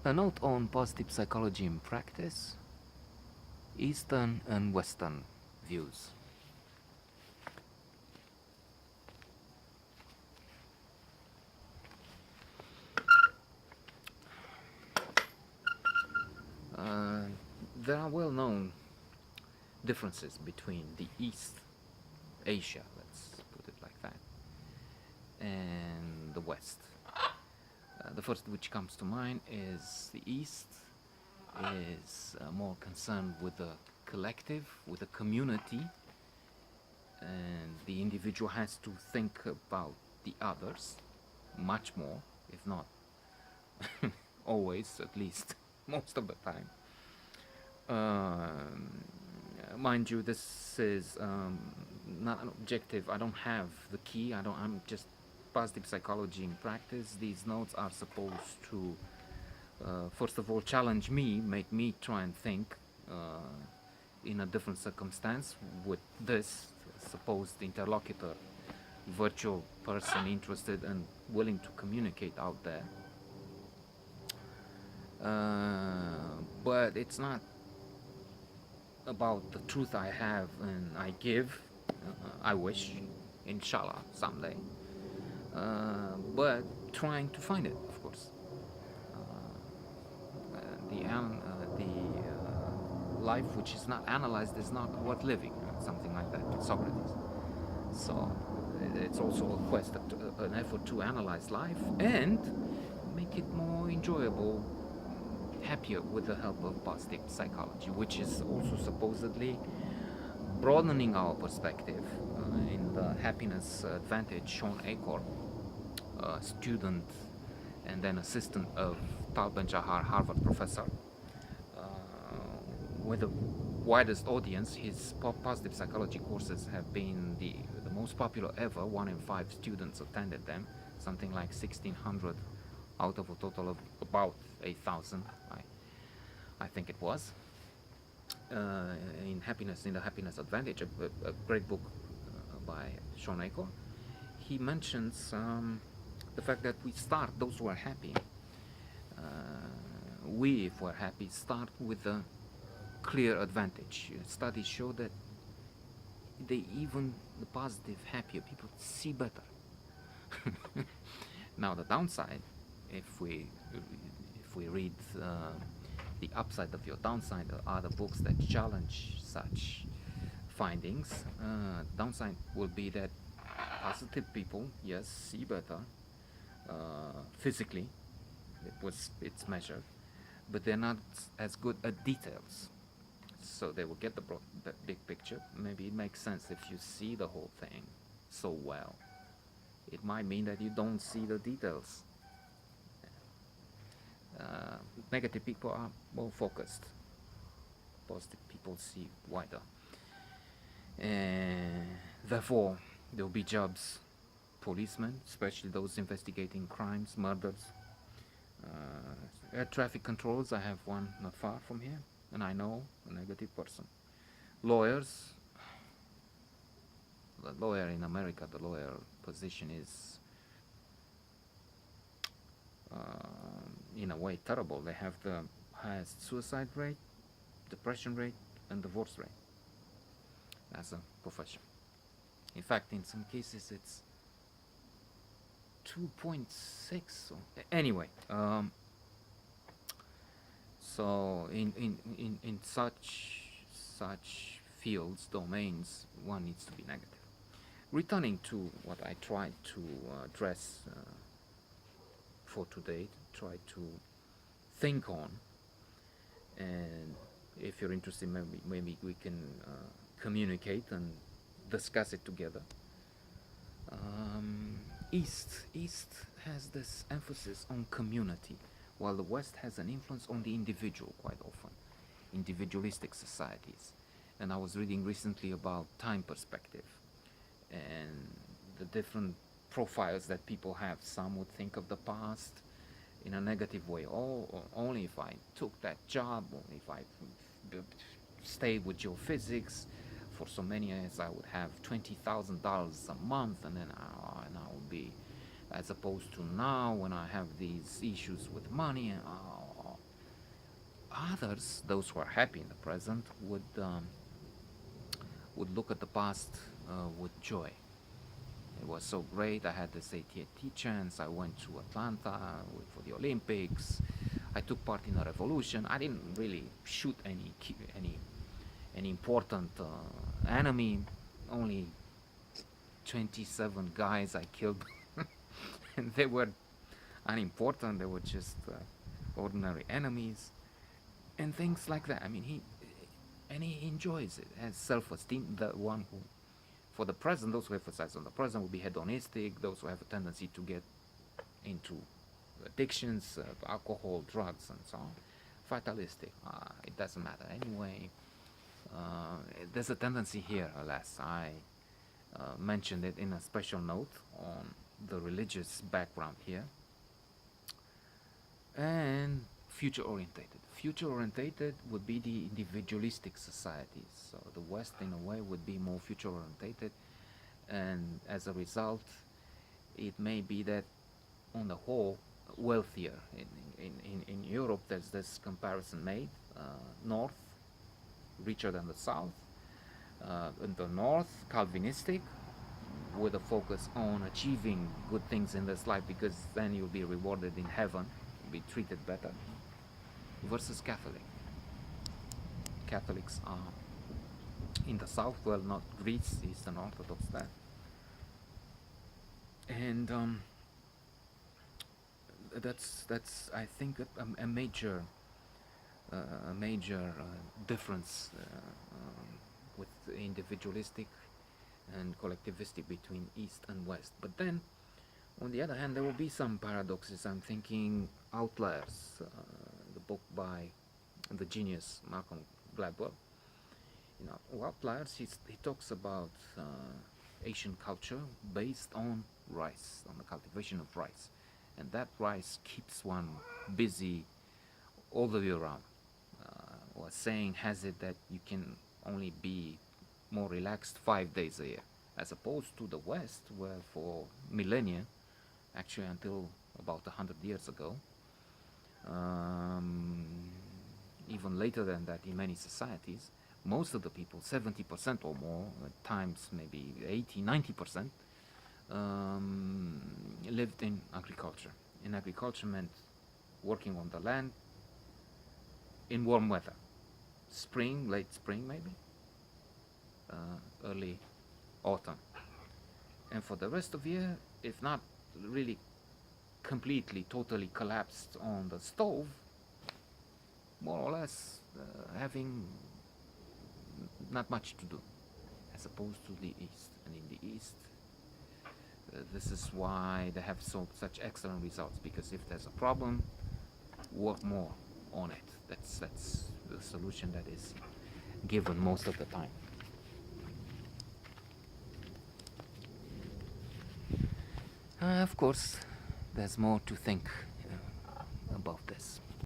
A note on positive psychology in practice, Eastern and Western views. Uh, there are well known differences between the East Asia, let's put it like that, and the West. The first which comes to mind is the East is more concerned with the collective, with the community, and the individual has to think about the others much more, if not always, at least most of the time. Mind you, this is not an objective. I don't have the key. I'm just positive psychology in practice. These notes are supposed to, first of all, challenge me, make me try and think in a different circumstance with this supposed interlocutor, virtual person interested and willing to communicate out there. But it's not about the truth I have and I give. I wish, inshallah, someday. But trying to find it, of course. The life which is not analyzed is not worth living, something like that, Socrates. So it's also a quest, an effort to analyze life and make it more enjoyable, happier with the help of positive psychology, which is also supposedly broadening our perspective. In the Happiness Advantage, Sean Achor, student and then assistant of Tal Ben-Shahar, Harvard professor, with the widest audience. His positive psychology courses have been the most popular ever. 1 in 5 students attended them, something like 1,600 out of a total of about 8,000, I think it was. In the Happiness Advantage, a great book by Sean Achor, he mentions the fact that those who are happy, we, if we're happy, start with a clear advantage. Studies show that even the positive, happier people see better. Now the downside, if we read the upside of your downside, or other books that challenge such findings, downside will be that positive people, yes, see better physically. It's measured, but they're not as good at details. So they will get the big picture. Maybe it makes sense if you see the whole thing so well. It might mean that you don't see the details. Negative people are more focused. Positive people see wider. And therefore, there will be jobs, policemen, especially those investigating crimes, murders, air traffic controllers. I have one not far from here, and I know a negative person. Lawyers. The lawyer in America, the lawyer position is in a way terrible. They have the highest suicide rate, depression rate, and divorce rate as a profession. In fact, in some cases it's 2.6. Anyway, so in such fields, domains, one needs to be negative. Returning to what I tried to address for today, try to think on, and if you're interested, maybe we can communicate and discuss it together. East has this emphasis on community, while the West has an influence on the individual quite often, individualistic societies. And I was reading recently about time perspective and the different profiles that people have. Some would think of the past in a negative way. Only if I took that job, only if I stayed with geophysics for so many years, I would have $20,000 a month, and then I would be, as opposed to now when I have these issues with money, Others, those who are happy in the present, would look at the past with joy. It was so great. I had this AT&T chance. I went to Atlanta for the Olympics. I took part in a revolution. I didn't really shoot any important enemy. Only 27 guys I killed, and they were unimportant. They were just ordinary enemies and things like that. I mean, he enjoys it. Has self-esteem. The one who, for the present, those who emphasize on the present will be hedonistic. Those who have a tendency to get into addictions, alcohol, drugs, and so on, fatalistic. It doesn't matter anyway. There's a tendency here, alas. I mentioned it in a special note on the religious background here. And future orientated. Future orientated would be the individualistic societies. So the West, in a way, would be more future orientated, and as a result, it may be that, on the whole, wealthier. In Europe, there's this comparison made: North richer than the South. In the North, Calvinistic, with a focus on achieving good things in this life, because then you'll be rewarded in heaven, be treated better, versus Catholic. Catholics are in the South, well, not Greece, Eastern Orthodox there, and that's I think a major difference with individualistic and collectivistic between East and West. But then, on the other hand, there will be some paradoxes. I'm thinking Outliers, the book by the genius Malcolm Gladwell. You know, Outliers, he talks about Asian culture based on rice, on the cultivation of rice, and that rice keeps one busy all the year round. Or saying has it that you can only be more relaxed 5 days a year, as opposed to the West, where for millennia, actually until about 100 years ago, even later than that in many societies, most of the people, 70% or more, at times maybe 80, 90%, lived in agriculture. And agriculture meant working on the land in warm weather. Spring, late spring maybe, early autumn. And for the rest of the year, if not really completely, totally collapsed on the stove, more or less having not much to do, as opposed to the East. And in the East, this is why they have such excellent results, because if there's a problem, work more on it. That's the solution that is given most of the time. Of course, there's more to think about this.